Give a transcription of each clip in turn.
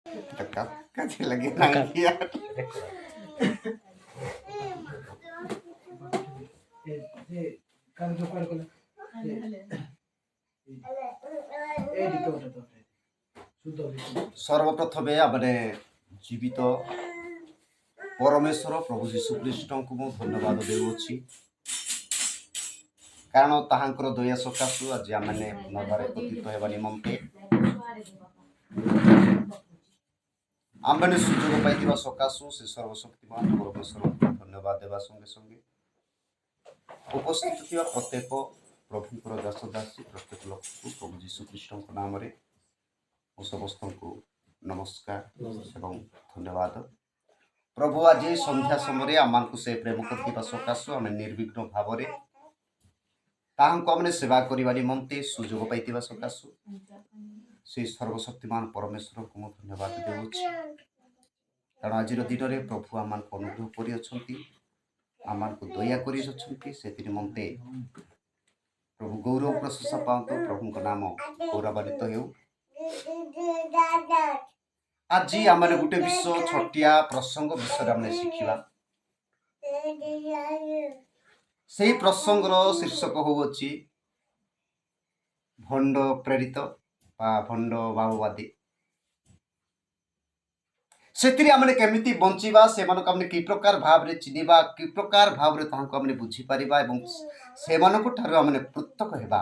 कैसे लगे ना यार। सर्वप्रथमे आमने जीवित परमेश्वर प्रभु जीशु ख्रीष्ट को मु धन्यवाद देउछि कारण ताहांकर दया सकाशु आज आमने नगर पतित हेबा निमंते आमने सुजोग पाइथिबा सकाशु से सर्वशक्तिमान परमेश्वर को धन्यवाद देवा संगे संगे उपस्थित थिबा प्रत्येक प्रभुंकर दास दासी प्रत्येक लोक को प्रभु जीशु ख्रीष्ट नाम रे समस्त को नमस्कार एवं धन्यवाद। प्रभु आज संध्या समय आम को से प्रेम करथिबा सकाशु आम निर्विघ्न भाव में ताहांको आमने सेवा करबा निमंते सुजोग पाइथिबा सकाशु से सर्वशक्तिमान परमेश्वर को मैं धन्यवाद देउछि कारण आज दिन में प्रभु आम को अनुग्रह करि अछंती आम को दया करि अछंती से निमंते प्रभु गौरव प्रशंसा पाऊँ प्रभु का नाम गौरवान्वित हो। आज आम गोटे विषय छोटिया प्रसंग विषय आम शिखा से प्रसंगर शीर्षक होउछि भंड प्रेरित भंड माओवादी से केमिति बंचिबा से कि प्रकार भाव रे चिनिबा कि प्रकार भाव रे ताहांको हमने बुझी परिबा एवं से मानको ठारो हमने पृथक हेबा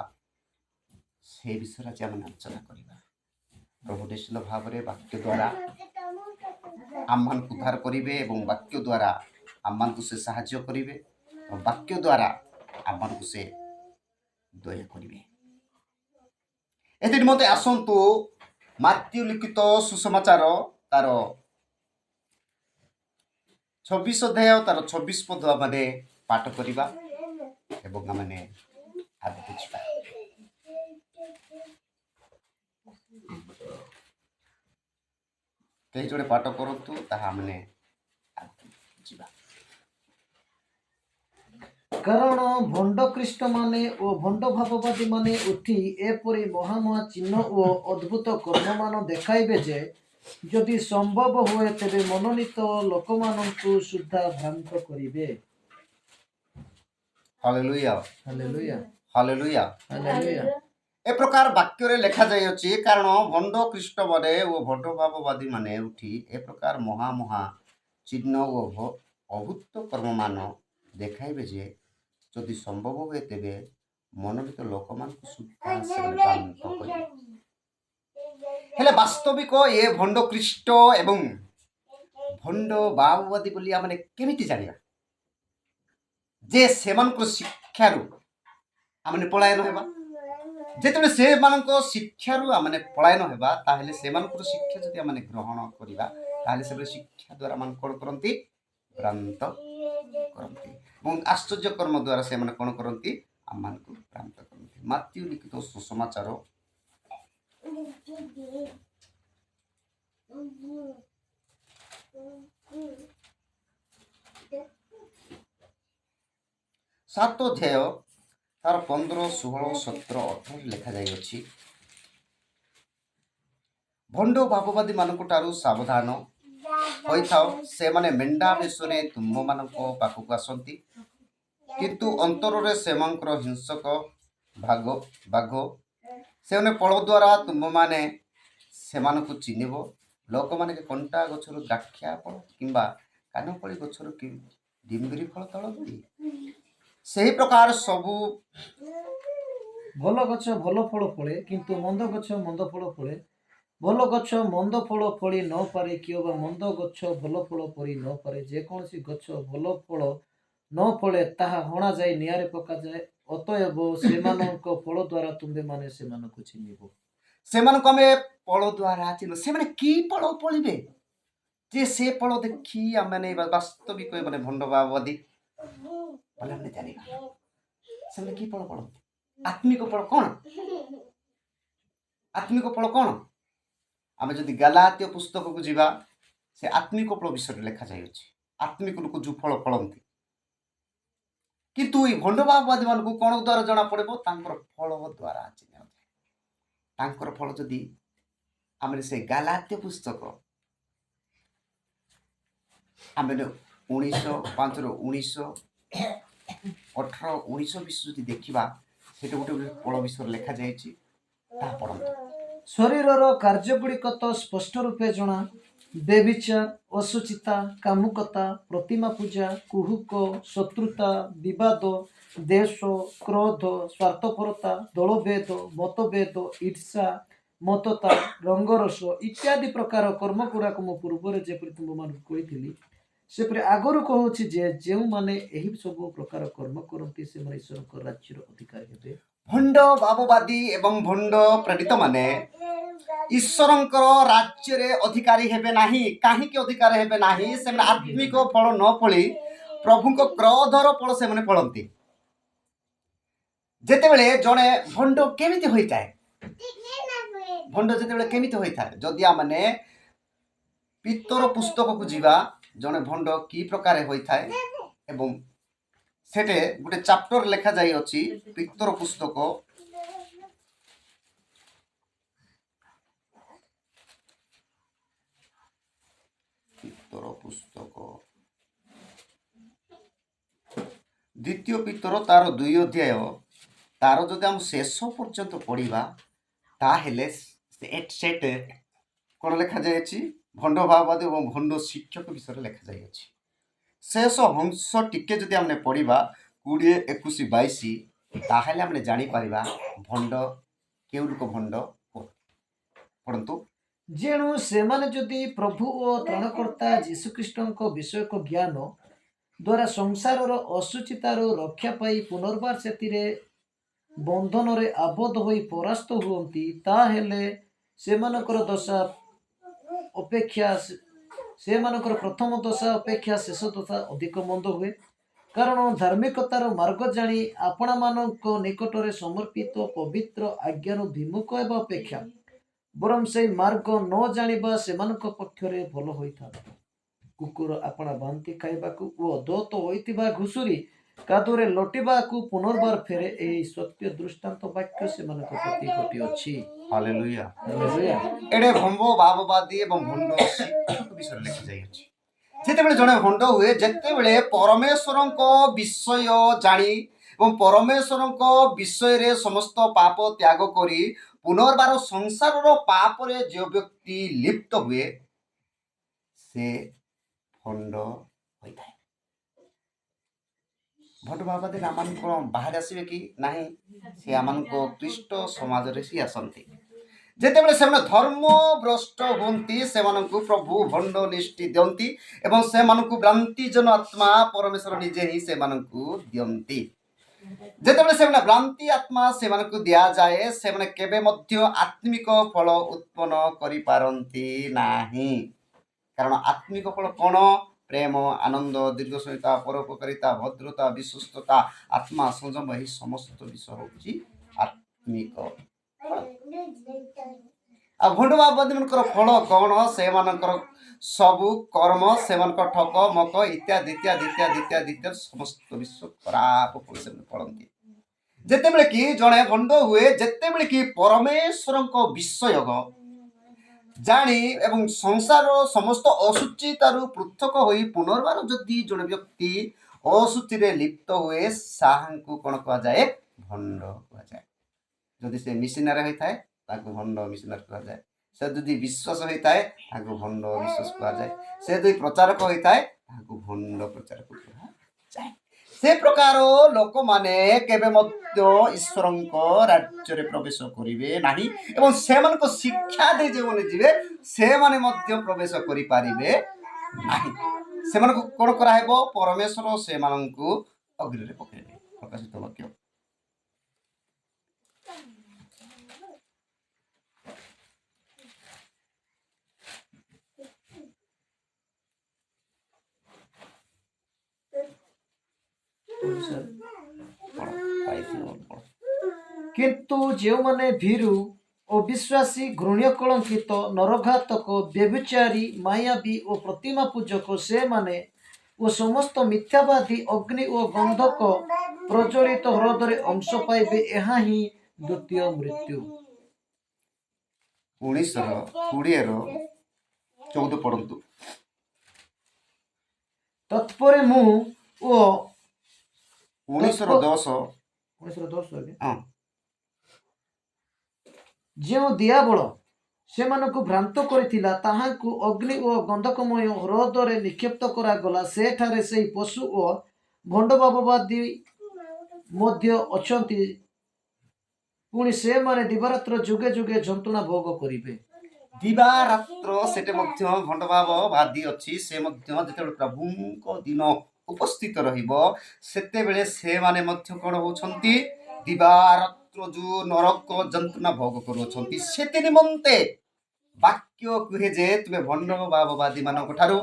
से विषय आज हमने आलोचना करिबा। प्रभु निश्चित भाव रे वाक्य द्वारा आम्मान को उद्धार करिवे एवं वाक्य द्वारा आम्मान को से सहाय्य करिवे और वाक्य द्वारा आम्मान को से दया करिवे। एति निमंते आसंतु मात्यु लिखित सुसमाचार तार 26 अध्याय तार 26 पद माने पाठ करिबा एवं माने आगे बुझिबा। कई जोड़े पाठ करंतु ताहा माने आगे बुझिबा। कारण भंड ख्रीष्ट माने ओ भंड भाववादी माने उठी एपरि महामहा चिन्ह ओ अद्भुत कर्म मान देखाइबे जे जदि संभव हुए तेबे मनोनीत लोक माननकु सुद्धा भ्रांत करिवे। Hallelujah hallelujah hallelujah hallelujah. ए प्रकार वाक्य रे लिखा जाय अछि कारण भंड ख्रीष्ट माने ओ भंड भाववादी माने उठी ए प्रकार महामहा चिन्ह ओ अद्भुत कर्म मान देखाइबे जे जदि संभव हुए तेबे मनोनीत लोक मानकु सुद्धा भ्रांत करिवे। हेले वास्तविक ये भंड ख्रीष्ट एवं भंड माओवादी बोली आमने केमिति जानिबा जे सेमानक शिक्षारु आमने पलायन हेबा जेतबे से मानक शिक्षारु आमने पलायन हेबा ताहेले सेमानक शिक्षा जदि आमने ग्रहण करिबा ताहेले से शिक्षा द्वारा मान कोन करंती भ्रांत करंती এবং आश्चर्य कर्म द्वारा से माने कोन करंती आमान को भ्रांत करंती। मात्यु लिखित सुसमाचार 7 अध्याय तार 15, 16, 17, 18 लिखा जाय अछि भंड भाववादी मानक ठारू सावधान होइथाओ से माने मेंढा बेशरे तुम मानक पाखक आसंती किंतु अंतर रे सेमांकर हिंसक भाग बाघ से पल द्वारा तुम माने सेमानकु चिन्हब लोक माने कंटा गछर द्राक्षा फल किंबा कानपड़ी गछर कि डिम्बरी फल तलती से प्रकार सबू भल गछ भल फल फले किंतु मंद गछ मंद फल फले भल गछ मंद फल फली न पारे किंबा मंद गछ भल फल परी न पारे जेकोसी गछ भल फल न फले ताहा हणा जाय नियारे पका जाय अतएव सेमानक फल द्वारा तुंबे माने सेमानकु चिन्हिब। सेमानक हमें फल द्वारा चिन्ह से माने की फल फलिबे जे से फल देखी आमे वास्तविक माने भंड भाववादी बोले हमने जानिबा से माने की फल फल आत्मिक फल कोन आत्मिक फल कोन आमे जदि गलात्य पुस्तक को जीवा से आत्मिक फल विषय लिखा जाय अछि आत्मिक लोक जो फल फलंती किंतु ई भंड भाववादी मान को कोन द्वारा जना पड़बो तांकर फल द्वारा चिन्ह तांकर फल जदि आमे से गलात्य पुस्तक ଆମେ 1905 1918 19 ଯଦି ଦେଖିବା ସେଠି ଗୋଟେ ଫଳ ବିଷୟରେ ଲେଖାଯାଇଛି, ତାହା ପଢ଼ନ୍ତୁ। ଶରୀରର କାର୍ଯ୍ୟଗୁଡ଼ିକ ତ ସ୍ପଷ୍ଟ ରୂପେ ଜଣା, ବେବିଚାର, ଅଶୁଚିତା, କାମୁକତା, ପ୍ରତିମା ପୂଜା, କୁହୁକ, ଶତ୍ରୁତା, ବିବାଦ, ଦେଶ, କ୍ରୋଧ, ସ୍ୱାର୍ଥପରତା, ଦଳଭେଦ, ମତଭେଦ, ঈର୍ଷା, ମତତା, ରଙ୍ଗରସ ଇତ୍ୟାଦି ପ୍ରକାର କର୍ମ ଗୁଡ଼ାକ ମୁଁ ପୂର୍ବରେ ଯେପରି ତୁମମାନଙ୍କୁ କହିଥିଲି, ସେପରି ଆଗରୁ କହୁଛି ଯେ ଯେଉଁମାନେ ଏହି ସବୁ ପ୍ରକାର କର୍ମ କରନ୍ତି ସେମାନେ ଈଶ୍ୱରଙ୍କ ରାଜ୍ୟର ଅଧିକାରୀ ହେବେ। ଭଣ୍ଡ ଭାବବାଦୀ ଏବଂ ଭଣ୍ଡ ପ୍ରେରିତମାନେ ଈଶ୍ୱରଙ୍କର ରାଜ୍ୟରେ ଅଧିକାରୀ ହେବେ ନାହିଁ। କାହିଁକି ଅଧିକାରୀ ହେବେ ନାହିଁ? ସେମାନେ ଆତ୍ମିକ ଫଳ ନ ଫଳି ପ୍ରଭୁଙ୍କ କ୍ରୋଧର ଫଳ ସେମାନେ ଫଳନ୍ତି। ଯେତେବେଳେ ଜଣେ ଭଣ୍ଡ କେମିତି ହୋଇଥାଏ, ଭଣ୍ଡ ଯେତେବେଳେ କେମିତି ହୋଇଥାଏ, ଯଦି ଆମେ ପିତର ପୁସ୍ତକକୁ ଯିବା, ଜଣେ ଭଣ୍ଡ କି ପ୍ରକାର ହୋଇଥାଏ ଏବଂ ସେଠି ଗୋଟେ ଚାପ୍ଟର ଲେଖାଯାଇଅଛି ପିତର ପୁସ୍ତକ, ପିତର ପୁସ୍ତକ ଦ୍ୱିତୀୟ ପିତର ତାର 2 ଅଧ୍ୟାୟ, ତାର ଯଦି ଆମେ ଶେଷ ପର୍ଯ୍ୟନ୍ତ ପଢ଼ିବା ତାହେଲେ ସେଠି କ'ଣ ଲେଖାଯାଇଅଛି? ଭଣ୍ଡ ଭାବବାଦୀ ଏବଂ ଭଣ୍ଡ ଶିକ୍ଷକ ବିଷୟରେ ଲେଖାଯାଇଅଛି। ଶେଷ ହଂସ ଟିକେ ଯଦି ଆମେ ପଢ଼ିବା 20, 21, 22, ତାହେଲେ ଆମେ ଜାଣିପାରିବା ଭଣ୍ଡ କେଉଁ ଲୋକ ଭଣ୍ଡ। ପଢ଼ନ୍ତୁ। ଯେଣୁ ସେମାନେ ଯଦି ପ୍ରଭୁ ଓ ତ୍ରାଣକର୍ତ୍ତା ଯୀଶୁଖ୍ରୀଷ୍ଟଙ୍କ ବିଷୟକ ଜ୍ଞାନ ଦ୍ୱାରା ସଂସାରର ଅଶୁଚିତାରୁ ରକ୍ଷା ପାଇ ପୁନର୍ବାର ସେଥିରେ ବନ୍ଧନରେ ଆବଦ୍ଧ ହୋଇ ପରାସ୍ତ ହୁଅନ୍ତି, ତାହେଲେ ସେମାନଙ୍କର ପ୍ରଥମ ଦଶା ଅପେକ୍ଷା ଶେଷ ଦଶା ଅଧିକ ମନ୍ଦ ହୁଏ। କାରଣ ଧାର୍ମିକତାର ମାର୍ଗ ଜାଣି ଆପଣମାନଙ୍କ ନିକଟରେ ସମର୍ପିତ ପବିତ୍ର ଆଜ୍ଞାରୁ ବିମୁଖ ହେବା ଅପେକ୍ଷା ବରଂ ସେହି ମାର୍ଗ ନ ଜାଣିବା ସେମାନଙ୍କ ପକ୍ଷରେ ଭଲ ହୋଇଥାନ୍ତା। କୁକୁର ଆପଣା ବାନ୍ତି ଖାଇବାକୁ ଓ ଧୌତ ହୋଇଥିବା ଘୁଷୁରି କାଦୁଅରେ ଲୋଟିବାକୁ ପୁନର୍ବାର ଫେରେ। ଏହି ସତ୍ୟ ଦୃଷ୍ଟାନ୍ତ ବାକ୍ୟ ସେମାନଙ୍କ ପ୍ରତି ଘଟିଅଛି। ହାଲେଲୁୟା। ହାଲେଲୁୟା। ଏଡ଼େ ଭଣ୍ଡ ଭାବବାଦୀ ଏବଂ ଭଣ୍ଡ ଶିକ୍ଷକ ବିଷୟରେ ଲେଖାଯାଇଅଛି। ଯେତେବେଳେ ଜଣେ ଭଣ୍ଡ ହୁଏ, ଯେତେବେଳେ ପରମେଶ୍ୱରଙ୍କ ବିଷୟ ଜାଣି ଏବଂ ପରମେଶ୍ୱରଙ୍କ ବିଷୟରେ ସମସ୍ତ ପାପ ତ୍ୟାଗ କରି ପୁନର୍ବାର ସଂସାରର ପାପରେ ଯେଉଁ ବ୍ୟକ୍ତି ଲିପ୍ତ ହୁଏ, ସେ ଭଣ୍ଡ ହୋଇଥାଏ। ଭଣ୍ଡ ଭାବବାଦୀ ଆମମାନଙ୍କ ବାହାରେ ଆସିବେ କି ନାହିଁ? ସେ ଆମମାନଙ୍କ ଖ୍ରୀଷ୍ଟ ସମାଜରେ ହିଁ ଆସନ୍ତି। ଯେତେବେଳେ ସେମାନେ ଧର୍ମ ଭ୍ରଷ୍ଟ ହୁଅନ୍ତି, ସେମାନଙ୍କୁ ପ୍ରଭୁ ଭଣ୍ଡ ନିଷ୍ଠି ଦିଅନ୍ତି ଏବଂ ସେମାନଙ୍କୁ ଭ୍ରାନ୍ତିଜନ ଆତ୍ମା ପରମେଶ୍ୱର ନିଜେ ହିଁ ସେମାନଙ୍କୁ ଦିଅନ୍ତି। ଯେତେବେଳେ ସେମାନେ ଭ୍ରାନ୍ତି ଆତ୍ମା ସେମାନଙ୍କୁ ଦିଆଯାଏ, ସେମାନେ କେବେ ମଧ୍ୟ ଆତ୍ମିକ ଫଳ ଉତ୍ପନ୍ନ କରିପାରନ୍ତି ନାହିଁ। କାରଣ ଆତ୍ମିକ ଫଳ କ'ଣ? ପ୍ରେମ, ଆନନ୍ଦ, ଦୀର୍ଘସହିତା, ପରୋପକାରିତା, ଭଦ୍ରତା, ବିଶ୍ୱସ୍ତତା, ଆତ୍ମା ସଂଯମ, ଏହି ସମସ୍ତ ବିଷୟ ହେଉଛି ଆତ୍ମିକ ଫଳ। ଆଉ ଭଣ୍ଡ ଭାବବାଦୀମାନଙ୍କର ଫଳ କ'ଣ? ସେମାନଙ୍କର ସବୁ କର୍ମ, ସେମାନଙ୍କ ଠକ ମକ ଇତ୍ୟାଦି ଇତ୍ୟାଦି ଇତ୍ୟାଦି ଇତ୍ୟାଦି ଇତ୍ୟାଦି ସମସ୍ତ ବିଷୟ ଖରାପ ଫଳ ସେମାନେ ଫଳନ୍ତି। ଯେତେବେଳେ କି ଜଣେ ଭଣ୍ଡ ହୁଏ, ଯେତେବେଳେ କି ପରମେଶ୍ୱରଙ୍କ ବିଷୟ ଜାଣି ଏବଂ ସଂସାରର ସମସ୍ତ ଅଶୁଚିତାରୁ ପୃଥକ ହୋଇ ପୁନର୍ବାର ଯଦି ଜଣେ ବ୍ୟକ୍ତି ଅଶୁଚିରେ ଲିପ୍ତ ହୁଏ, ତାହାଙ୍କୁ କ'ଣ କୁହାଯାଏ? ଭଣ୍ଡ କୁହାଯାଏ। ଯଦି ସେ ମିଶନାରୀ ହୋଇଥାଏ ତାକୁ ଭଣ୍ଡ ମିଶନାରୀ କୁହାଯାଏ। ସେ ଯଦି ବିଶ୍ୱାସ ହୋଇଥାଏ ତାକୁ ଭଣ୍ଡ ବିଶ୍ୱାସ କୁହାଯାଏ। ସେ ଯଦି ପ୍ରଚାରକ ହୋଇଥାଏ ତାକୁ ଭଣ୍ଡ ପ୍ରଚାରକ କୁହାଯାଏ। ସେ ପ୍ରକାର ଲୋକମାନେ କେବେ ମଧ୍ୟ ଈଶ୍ୱରଙ୍କ ରାଜ୍ୟରେ ପ୍ରବେଶ କରିବେ ନାହିଁ ଏବଂ ସେମାନଙ୍କ ଶିକ୍ଷା ଦେଇ ଯେଉଁମାନେ ଯିବେ ସେମାନେ ମଧ୍ୟ ପ୍ରବେଶ କରିପାରିବେ ନାହିଁ। ସେମାନଙ୍କୁ କ'ଣ କରାହେବ? ପରମେଶ୍ୱର ସେମାନଙ୍କୁ ଅଗ୍ନିରେ ପକାଇବେ। ପ୍ରକାଶିତ ବାକ୍ୟ। କିନ୍ତୁ ଯେଉଁମାନେ ଭୀରୁ, ଅବିଶ୍ୱାସୀ, ଘୃଣ୍ୟ, କଳଙ୍କିତ, ନରଘାତକ, ବ୍ୟଭିଚାରୀ, ମାୟାବୀ ଓ ପ୍ରତିମା ପୂଜକ, ସେମାନେ ଓ ସମସ୍ତ ମିଥ୍ୟାବାଦୀ ଅଗ୍ନି ଓ ଗନ୍ଧକ ପ୍ରଜ୍ୱଳିତ ହ୍ରଦରେ ଅଂଶ ପାଇବେ। ଏହା ହିଁ ଦ୍ୱିତୀୟ ମୃତ୍ୟୁ। 19:20-14 ପଢ଼ନ୍ତୁ। ତତ୍ପରେ ମୁଁ ଓ 1910 1910 ଆଜ୍ଞା ହଁ ଯେଉଁ ଦିଆବଳ ସେମାନଙ୍କୁ ଭ୍ରାନ୍ତ କରିଥିଲା ତାହାଙ୍କୁ ଅଗ୍ନି ଓ ଗନ୍ଧକମୟ ହ୍ରଦରେ ନିକ୍ଷେପ୍ତ କରାଗଲା। ସେଠାରେ ସେହି ପଶୁ ଓ ଭଣ୍ଡ ଭାବବାଦୀ ମଧ୍ୟ ଅଛନ୍ତି। ପୁଣି ସେମାନେ ଦିବାରାତ୍ର ଯୁଗେ ଯୁଗେ ଯନ୍ତ୍ରଣା ଭୋଗ କରିବେ। ଦିବାରାତ୍ର ସେଠି ମଧ୍ୟ ଭଣ୍ଡଭାବବାଦୀ ଅଛି। ସେ ମଧ୍ୟ ଯେତେବେଳେ ପ୍ରଭୁଙ୍କ ଦିନ ଉପସ୍ଥିତ ରହିବ ସେତେବେଳେ ସେମାନେ ମଧ୍ୟ କ'ଣ ହେଉଛନ୍ତି? ଦିବାରାତ୍ର ଯେଉଁ ନରକ ଯନ୍ତ୍ରଣା ଭୋଗ କରୁଅଛନ୍ତି। ସେଥି ନିମନ୍ତେ ବାକ୍ୟ କୁହେ ଯେ ତୁମେ ଭଣ୍ଡଭାବବାଦୀ ମାନଙ୍କ ଠାରୁ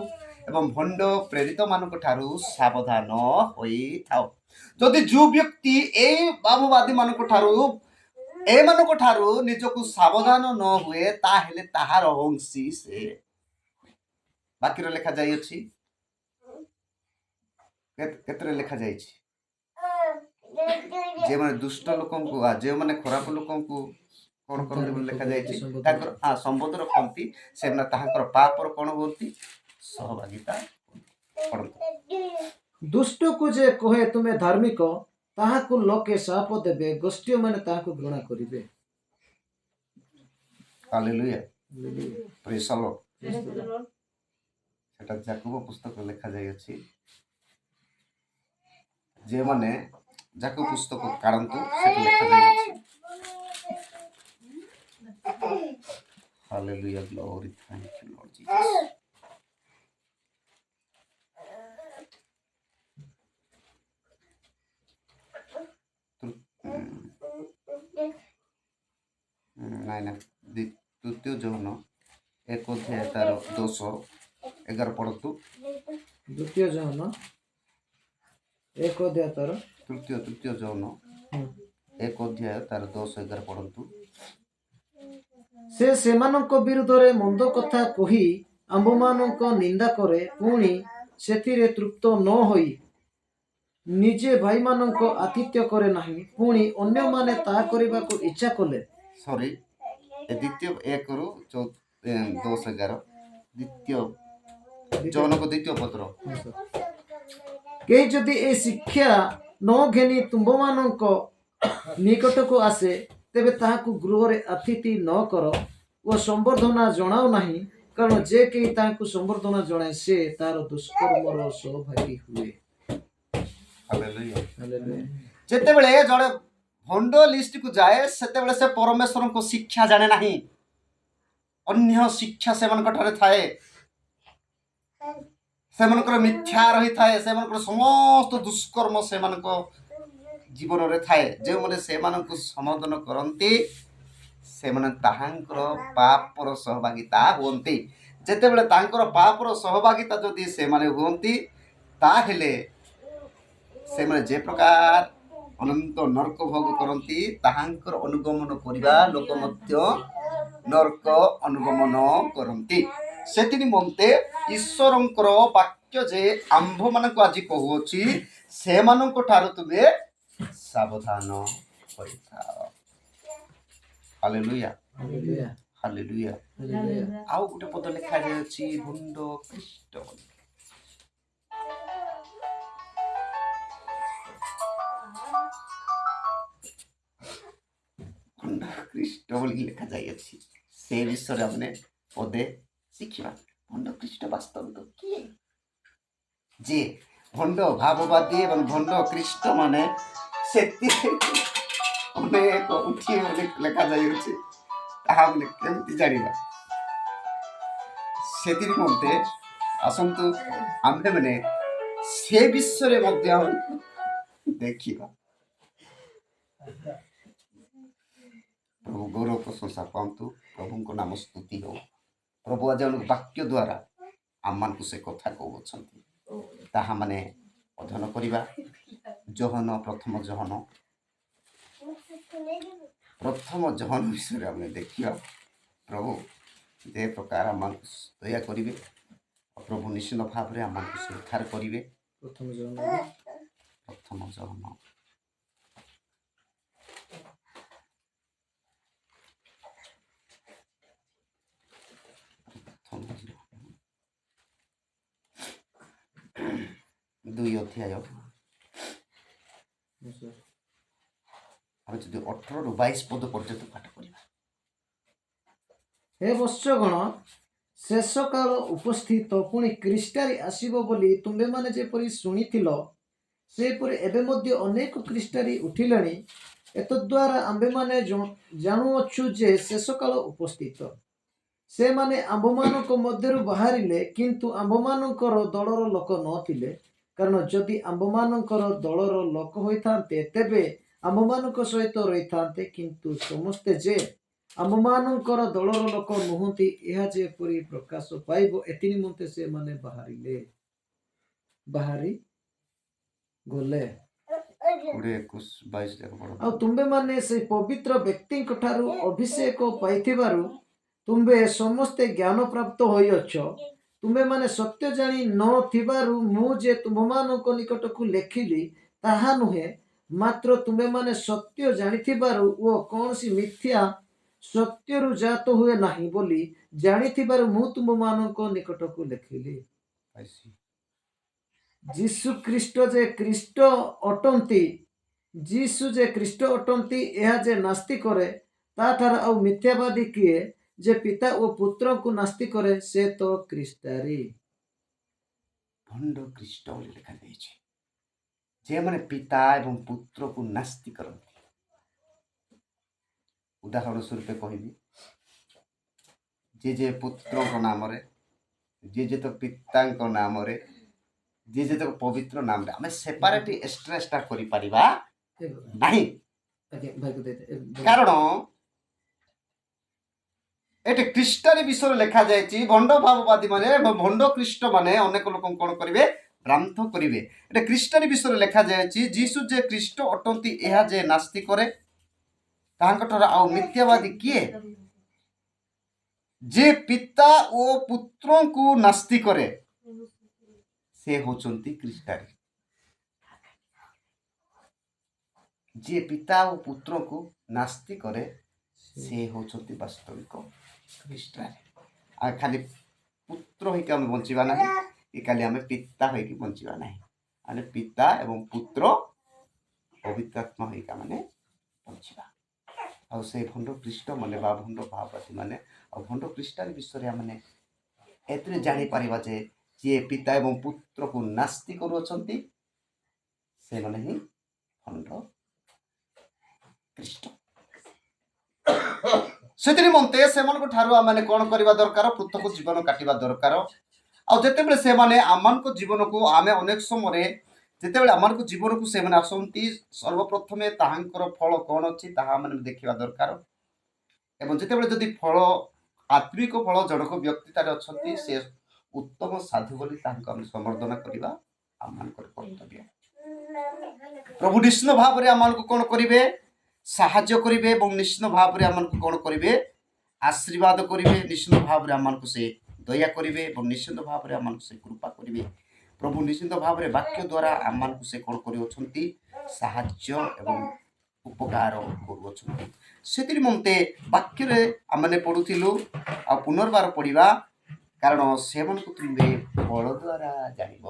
ଏବଂ ଭଣ୍ଡ ପ୍ରେରିତ ମାନଙ୍କ ଠାରୁ ସାବଧାନ ହୋଇଥାଅ। ଯଦି ଯେଉଁ ବ୍ୟକ୍ତି ଏଇ ଭାବବାଦୀ ମାନଙ୍କ ଠାରୁ ଏମାନଙ୍କ ଠାରୁ ନିଜକୁ ସାବଧାନ ନ ହୁଏ ତାହେଲେ ତାହାର ଅଂଶୀ ସେ। ବାକ୍ୟରେ ଲେଖାଯାଇଅଛି, କେତେରେ ଲେଖାଯାଇଛି? ଯେଉଁମାନେ ଦୁଷ୍ଟ ଲୋକଙ୍କୁ ଯେଉଁମାନେ ଖରାପ ଲୋକଙ୍କୁ କ'ଣ କରନ୍ତି ବୋଲି ଲେଖାଯାଇଛି? ତାଙ୍କର ସମ୍ବୋଧ ରଖନ୍ତି, ସେମାନେ ତାହାଙ୍କର ପାପର କ'ଣ ହୁଅନ୍ତି? ସହଭାଗିତା କରନ୍ତି। ଦୁଷ୍ଟକୁ ଯେ କହେ ତୁମେ ଧାର୍ମିକ ତାହାକୁ ଲୋକେ ଶାପ ଦେବେ, ଗୋଷ୍ଠୀମାନେ ତାହାକୁ ଘୃଣା କରିବେ। ହାଲେଲୁୟା, ପ୍ରେଜ୍ ଦ ଲର୍ଡ। ସେଟା ଯାକୋବ ପୁସ୍ତକ ଲେଖାଯାଇଅଛି। ଯେଉଁମାନେ ଯାକୋବ ପୁସ୍ତକ କାଢ଼ନ୍ତୁ ସେଠି ଲେଖାଯାଇଅଛି। Hallelujah, glory, thank you Lord Jesus. ନାଇଁ ତୃତୀୟ ଯୌନ 1 ଅଧ୍ୟାୟ ତାର 10-11 ପଢ଼ନ୍ତୁ। ଦ୍ୱିତୀୟ ଯୌନ 1 ଅଧ୍ୟାୟ ତାର ତୃତୀୟ ଯୌନ 1 ଅଧ୍ୟାୟ ତାର 10-11 ପଢ଼ନ୍ତୁ। ସେ ସେମାନଙ୍କ ବିରୁଦ୍ଧରେ ମନ୍ଦ କଥା କହି ଆମ୍ଭମାନଙ୍କ ନିନ୍ଦା କରେ, ପୁଣି ସେଥିରେ ତୃପ୍ତ ନ ହୋଇ ନିଜେ ଭାଇମାନଙ୍କ ଆତିଥ୍ୟ କରେ ନାହିଁ। ପୁଣି ଅନ୍ୟମାନେ ତାହା କରିବାକୁ ଇଚ୍ଛା କଲେ ଦ୍ୱିତୀୟ 1ରୁ 10-11 ଦ୍ୱିତୀୟ ଯୌନକ ଦ୍ୱିତୀୟ ପତ୍ର। କେହି ଯଦି ଏ ଶିକ୍ଷା ନ ଘେନି ତୁମ୍ଭମାନଙ୍କ ନିକଟକୁ ଆସେ ତେବେ ତାହାକୁ ଗୃହରେ ଅତିଥି ନ କର ଓ ସମ୍ବର୍ଦ୍ଧନା ଜଣାଅ ନାହିଁ, କାରଣ ଯେ କେହି ତାହାକୁ ସମ୍ବର୍ଦ୍ଧନା ଜଣାଏ ସେ ତାହାର ଦୁଷ୍କର୍ମର ସହଭାଗୀ ହୁଏ। ଯେତେବେଳେ ଜଣେ ଭଣ୍ଡ ଲିଷ୍ଟକୁ ଯାଏ ସେତେବେଳେ ସେ ପରମେଶ୍ୱରଙ୍କ ଶିକ୍ଷା ଜାଣେ ନାହିଁ, ଅନ୍ୟ ଶିକ୍ଷା ସେମାନଙ୍କ ଠାରେ ଥାଏ। ସେମାନଙ୍କର ମିଥ୍ୟା ରହିଥାଏ, ସେମାନଙ୍କର ସମସ୍ତ ଦୁଷ୍କର୍ମ ସେମାନଙ୍କ ଜୀବନରେ ଥାଏ। ଯେଉଁମାନେ ସେମାନଙ୍କୁ ସମ୍ବୋଧନ କରନ୍ତି ସେମାନେ ତାହାଙ୍କର ପାପର ସହଭାଗିତା ହୁଅନ୍ତି। ଯେତେବେଳେ ତାଙ୍କର ପାପର ସହଭାଗିତା ଯଦି ସେମାନେ ହୁଅନ୍ତି ତାହେଲେ ସେମାନେ ଯେ ପ୍ରକାର ଅନନ୍ତ ନର୍କ ଭୋଗ କରନ୍ତି ତାହାଙ୍କର ଅନୁଗମନ କରିବା ଲୋକ ମଧ୍ୟ ନର୍କ ଅନୁଗମନ କରନ୍ତି। ସେଥି ନିମନ୍ତେ ଈଶ୍ୱରଙ୍କର ବାକ୍ୟ ଯେ ଆମ୍ଭମାନଙ୍କୁ ଆଜି କହୁଅଛି ସେମାନଙ୍କ ଠାରୁ ତୁମେ ସାବଧାନ ହୋଇଥାଅ। Hallelujah, hallelujah. ଆଉ ଗୋଟେ ପଦ ଲେଖାଯାଇଅଛି ଭଣ୍ଡ ଖ୍ରୀଷ୍ଟ। ଭଣ୍ଡ ଖ୍ରୀଷ୍ଟ ବୋଲି ଲେଖାଯାଇଅଛି। ସେ ବିଷୟରେ ଆମେ ପଦେ ଶିଖିବା। ଭଣ୍ଡ ଖ୍ରୀଷ୍ଟ ବାସ୍ତବିକ କିଏ? ଯେ ଭଣ୍ଡ ଭାବବାଦୀ ଏବଂ ଭଣ୍ଡ ଖ୍ରୀଷ୍ଟ ମାନେ ସେଥିରେ ଅନେକ ଉଠିଏ ବୋଲି ଲେଖାଯାଇଅଛି। ତାହା ଆମେ କେମିତି ଜାଣିବା? ସେଥି ନିମନ୍ତେ ଆସନ୍ତୁ ଆମ୍ଭେମାନେ ସେ ବିଷୟରେ ମଧ୍ୟ ଦେଖିବା। ପ୍ରଭୁ ଗୌରବ ପ୍ରଶଂସା ପାଆନ୍ତୁ। ପ୍ରଭୁଙ୍କ ନାମ ସ୍ତୁତି ହେଉ। ପ୍ରଭୁ ଆଜି ଆମ ବାକ୍ୟ ଦ୍ୱାରା ଆମମାନଙ୍କୁ ସେ କଥା କହୁଅଛନ୍ତି, ତାହା ମାନେ ଅଧ୍ୟୟନ କରିବା। ଯୋହନ ପ୍ରଥମ ଯୋହନ ବିଷୟରେ ଆମେ ଦେଖିବା। ପ୍ରଭୁ ଯେ ପ୍ରକାର ଆମମାନଙ୍କୁ ଦୟା କରିବେ, ପ୍ରଭୁ ନିଶ୍ଚିତ ଭାବରେ ଆମମାନଙ୍କୁ ଉଦ୍ଧାର କରିବେ। ପ୍ରଥମ ଯୋହନ 2 ଅଧ୍ୟାୟ ଆମେ ଯଦି 18ରୁ 22 ପଦ ପର୍ଯ୍ୟନ୍ତ ପାଠ କରିବା। ହେ ବତ୍ସଗଣ, ଶେଷ କାଳ ଉପସ୍ଥିତ ପୁଣି ଖ୍ରୀଷ୍ଟାରି ଆସିବ ବୋଲି ତୁମ୍ଭେମାନେ ଯେପରି ଶୁଣିଥିଲ, ସେପରି ଏବେ ମଧ୍ୟ ଅନେକ ଖ୍ରୀଷ୍ଟାରି ଉଠିଲେଣି। ଏତଦ୍ୱାରା ଆମ୍ଭେମାନେ ଜାଣୁଅଛୁ ଯେ ଶେଷ କାଳ ଉପସ୍ଥିତ। ସେମାନେ ଆମ୍ଭମାନଙ୍କ ମଧ୍ୟରୁ ବାହାରିଲେ, କିନ୍ତୁ ଆମ୍ଭମାନଙ୍କର ଦଳର ଲୋକ ନଥିଲେ। କାରଣ ଯଦି ଆମ୍ଭମାନଙ୍କର ଦଳର ଲୋକ ହୋଇଥାନ୍ତେ, ତେବେ ଆମ୍ଭମାନଙ୍କ ସହିତ ରହିଥାନ୍ତେ, କିନ୍ତୁ ସମସ୍ତେ ଯେ ଆମ୍ଭମାନଙ୍କର ଦଳର ଲୋକ ନୁହନ୍ତି, ଏହା ଯେପରି ପ୍ରକାଶ ପାଇବ, ଏଥି ନିମନ୍ତେ ସେମାନେ ବାହାରି ଗଲେ। 20-21 ଯାକ ପଢ। ଆଉ ତୁମ୍ଭେମାନେ ସେଇ ପବିତ୍ର ବ୍ୟକ୍ତିଙ୍କ ଠାରୁ ଅଭିଷେକ ପାଇଥିବାରୁ ତୁମ୍ଭେ ସମସ୍ତେ ଜ୍ଞାନ ପ୍ରାପ୍ତ ହୋଇଅଛ। ତୁମ୍ଭେମାନେ ସତ୍ୟ ଜାଣି ନ ଥିବାରୁ ମୁଁ ଯେ ତୁମ୍ଭମାନଙ୍କ ନିକଟକୁ ଲେଖିଲି ତାହା ନୁହେଁ, ମାତ୍ର ତୁମ୍ଭେମାନେ ସତ୍ୟ ଜାଣିଥିବାରୁ ଓ କୌଣସି ମିଥ୍ୟା ସତ୍ୟରୁ ଜାତ ହୁଏ ନାହିଁ ବୋଲି ଜାଣିଥିବାରୁ ମୁଁ ତୁମ୍ଭମାନଙ୍କ ନିକଟକୁ ଲେଖିଲି। ଯୀଶୁ ଯେ ଖ୍ରୀଷ୍ଟ ଅଟନ୍ତି, ଏହା ଯେ ନାସ୍ତି କରେ, ତାଠାରୁ ଆଉ ମିଥ୍ୟାବାଦୀ କିଏ? ଯେ ପିତା ଓ ପୁତ୍ରଙ୍କୁ ନାସ୍ତି କରେ, ସେ ତ ଖ୍ରୀଷ୍ଟାରି। ଭଣ୍ଡ ଖ୍ରୀଷ୍ଟ ବୋଲି ଲେଖାଯାଇଛି। ଯେଉଁମାନେ ପିତା ଏବଂ ପୁତ୍ରକୁ ନାସ୍ତି କରନ୍ତି। ଉଦାହରଣ ସ୍ୱରୂପ କହିବି, ଯେ ପୁତ୍ରଙ୍କ ନାମରେ, ଯେ ତ ପିତାଙ୍କ ନାମରେ, ଯେ ତ ପବିତ୍ର ନାମରେ ଆମେ ସେପାରେଟ ଏକ୍ସଟ୍ରା କରିପାରିବା ନାହିଁ। କାରଣ ଏଠି ଖ୍ରୀଷ୍ଟାରି ବିଷୟରେ ଲେଖାଯାଇଛି। ଭଣ୍ଡ ଭାବବାଦୀ ମାନେ, ଭଣ୍ଡ ଖ୍ରୀଷ୍ଟ ମାନେ ଅନେକ ଲୋକଙ୍କୁ କଣ କରିବେ? ଭ୍ରାନ୍ତ କରିବେ। ଏଠି ଖ୍ରୀଷ୍ଟାରି ବିଷୟରେ ଲେଖାଯାଇଛି, ଯୀଶୁ ଯେ ଖ୍ରୀଷ୍ଟ ଅଟନ୍ତି, ଏହା ଯେ ନାସ୍ତି କରେ, ତାହାଙ୍କଠାରୁ ଆଉ ମିଥ୍ୟାବାଦୀ କିଏ? ଯେ ପିତା ଓ ପୁତ୍ରଙ୍କୁ ନାସ୍ତି କରେ, ସେ ହଉଛନ୍ତି ଖ୍ରୀଷ୍ଟାରି। ଯିଏ ପିତା ଓ ପୁତ୍ରକୁ ନାସ୍ତି କରେ, ସେ ହଉଛନ୍ତି ବାସ୍ତବିକ ଖ୍ରୀଷ୍ଟାରି। ଆଉ ଖାଲି ପୁତ୍ର ହେଇକି ଆମେ ବଞ୍ଚିବା ନାହିଁ, କି ଖାଲି ଆମେ ପିତା ହେଇକି ବଞ୍ଚିବା ନାହିଁ। ଆମେ ପିତା ଏବଂ ପୁତ୍ର ପବିତ୍ରାତ୍ମା ହେଇକି ମାନେ ବଞ୍ଚିବା। ଆଉ ସେଇ ଭଣ୍ଡ ଖ୍ରୀଷ୍ଟ ମାନେ ବା ଭଣ୍ଡ ଭାବବାଦୀ ମାନେ ଆଉ ଭଣ୍ଡ ଖ୍ରୀଷ୍ଟାରି ବିଷୟରେ ଆମେ ଏଥିରେ ଜାଣିପାରିବା ଯେ ଯିଏ ପିତା ଏବଂ ପୁତ୍ରକୁ ନାସ୍ତି କରୁଅଛନ୍ତି, ସେମାନେ ହିଁ ଭଣ୍ଡ ଖ୍ରୀଷ୍ଟ। ସେଥି ନିମନ୍ତେ ସେମାନଙ୍କ ଠାରୁ ଆମେ କଣ କରିବା ଦରକାର? ପୃଥକ ଜୀବନ କାଟିବା ଦରକାର। ଆଉ ଯେତେବେଳେ ସେମାନେ ଆମମାନଙ୍କ ଜୀବନକୁ, ଆମେ ଅନେକ ସମୟରେ ଯେତେବେଳେ ଆମମାନଙ୍କ ଜୀବନକୁ ସେମାନେ ଆସନ୍ତି, ସର୍ବପ୍ରଥମେ ତାହାଙ୍କର ଫଳ କଣ ଅଛି ତାହା ଆମେ ଦେଖିବା ଦରକାର। ଏବଂ ଯେତେବେଳେ ଯଦି ଫଳ, ଆତ୍ମିକ ଫଳ ଜଣକ ବ୍ୟକ୍ତିତାରେ ଅଛନ୍ତି, ସେ ଉତ୍ତମ ସାଧୁ ବୋଲି ତାହାଙ୍କୁ ଆମେ ସମ୍ବର୍ଦ୍ଧନା କରିବା ଆମମାନଙ୍କର କର୍ତ୍ତବ୍ୟ। ପ୍ରଭୁ ନିଶ୍ଚିତ ଭାବରେ ଆମମାନଙ୍କୁ କଣ କରିବେ? ସାହାଯ୍ୟ କରିବେ ଏବଂ ନିଶ୍ଚିତ ଭାବରେ ଆମମାନଙ୍କୁ କଣ କରିବେ? ଆଶୀର୍ବାଦ କରିବେ। ନିଶ୍ଚିତ ଭାବରେ ଆମମାନଙ୍କୁ ସେ ଦୟା କରିବେ ଏବଂ ନିଶ୍ଚିତ ଭାବରେ ଆମମାନଙ୍କୁ ସେ କୃପା କରିବେ। ପ୍ରଭୁ ନିଶ୍ଚିତ ଭାବରେ ବାକ୍ୟ ଦ୍ୱାରା ଆମମାନଙ୍କୁ ସେ କଣ କରୁଅଛନ୍ତି? ସାହାଯ୍ୟ ଏବଂ ଉପକାର କରୁଅଛନ୍ତି। ସେଥି ନିମନ୍ତେ ବାକ୍ୟରେ ଆମେ ପଢୁଥିଲୁ, ଆଉ ପୁନର୍ବାର ପଢିବା, କାରଣ ସେମାନଙ୍କୁ ତୁମେ ଫଳ ଦ୍ୱାରା ଜାଣିବ।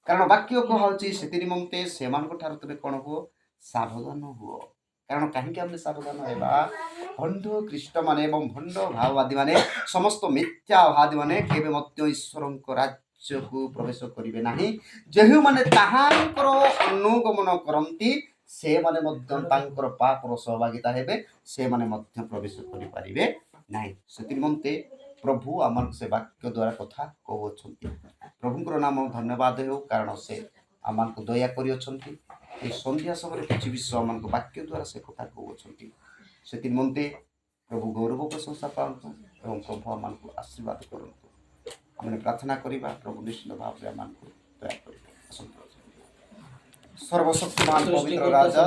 କାରଣ ବାକ୍ୟ କୁହାଉଛି ସେଥି ନିମନ୍ତେ ସେମାନଙ୍କ ଠାରୁ ତୁମେ କଣ ହୁଅ? ସାବଧାନ ହୁଅ। କାରଣ କାହିଁକି ଆମେ ସାବଧାନ ହେବା? ଭଣ୍ଡ ଖ୍ରୀଷ୍ଟ ମାନେ ଏବଂ ଭଣ୍ଡ ଭାବବାଦୀ ମାନେ, ସମସ୍ତ ମିଥ୍ୟାବାଦୀ ମାନେ କେବେ ମଧ୍ୟ ଈଶ୍ୱରଙ୍କ ରାଜ୍ୟକୁ ପ୍ରବେଶ କରିବେ ନାହିଁ। ଯେଉଁମାନେ ତାହାଙ୍କର ଅନୁଗମନ କରନ୍ତି, ସେମାନେ ମଧ୍ୟ ତାଙ୍କର ପାପର ସହଭାଗିତା ହେବେ, ସେମାନେ ମଧ୍ୟ ପ୍ରବେଶ କରିପାରିବେ ନାହିଁ। ସେଥି ନିମନ୍ତେ ପ୍ରଭୁ ଆମମାନଙ୍କୁ ସେ ବାକ୍ୟ ଦ୍ୱାରା କଥା କହୁଅଛନ୍ତି। ପ୍ରଭୁଙ୍କର ନାମ ଧନ୍ୟବାଦ ହେଉ, କାରଣ ସେ ଆମମାନଙ୍କୁ ଦୟା କରିଅଛନ୍ତି। ଏ ସନ୍ଧ୍ୟା ସମୟରେ କିଛି ବିଷୟ ଆମମାନଙ୍କୁ ବାକ୍ୟ ଦ୍ୱାରା ସେ କଥା କହୁଅଛନ୍ତି। ସେଥି ନିମନ୍ତେ ପ୍ରଭୁ ଗୌରବ ପ୍ରଶଂସା ପାଆନ୍ତୁ ଏବଂ ପ୍ରଭୁ ଆମମାନଙ୍କୁ ଆଶୀର୍ବାଦ କରନ୍ତୁ। ଆମେ ପ୍ରାର୍ଥନା କରିବା, ପ୍ରଭୁ ନିଶ୍ଚିତ ଭାବରେ ଆମମାନଙ୍କୁ ଦୟା କରିବେ। ସର୍ବଶକ୍ତିମାନ ପବିତ୍ର ରାଜା,